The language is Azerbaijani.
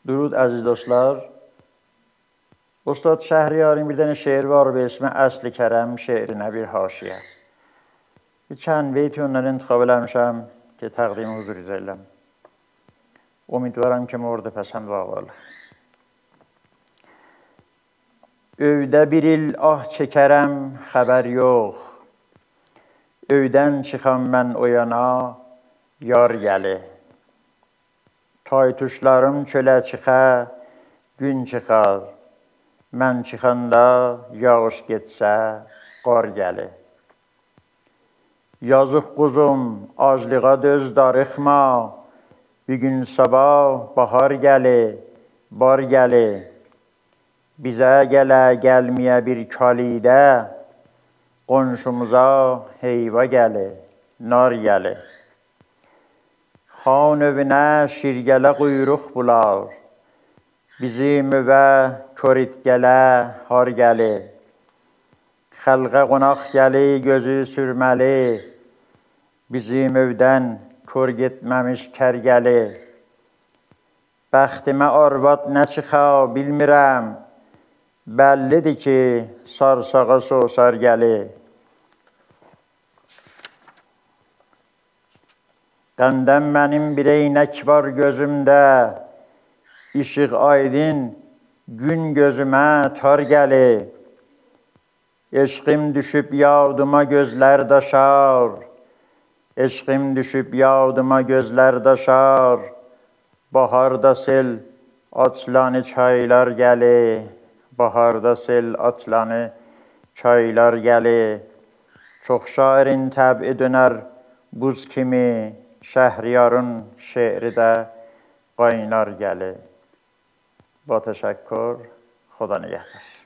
درود aziz dostlar. Ustad Şəhriyarın bir dənə şeir var be ismi Əsl-i Kərəm şeirinə bir haşiyə. Bir çənd beyt onları intiqab eləmişəm ki, təqdimi huzur edəcəm. Umidvaram ki, orada pəsənd bağlar. Öydə bir il ah çəkərəm, xəbər yox. Öydən çıxam mən o yana, yar gəli. Taytuşlarım çölə çıxa, gün çıxar. Mən çıxanda yağış getsə, qar gəli. Yazıq quzum, aclığa döz darıxma. Bir gün sabah bahar gəli, bar gəli. Bizə gələ gəlməyə bir kalidə. Qonşumuza heyva gəli, nar gəli. Xan övünə şirgələ quyruq bular. Bizim övə köritgələ har gəli. Xəlqə qonaq gəli, gözü sürməli. Bizim övdən kör getməmiş kər gəli. Bəxtimə arvad nə çıxa bilmirəm. Bəllidir ki, sarsağa sosar gəli. Qəndəm mənim bir eynək var gözümdə. İşıq aydın, gün gözümə tar gəli. Eşqim düşüb yadıma gözlər daşar. Eşqim düşüb yadıma gözlər daşar. Baharda sel açlanı çaylar gəli. Baharda sel açlanı çaylar gəli. Çox şairin təb'i dönər buz kimi. Şəhriyarın şeiri də qaynar gəli. با تشکر خدا نگهدار.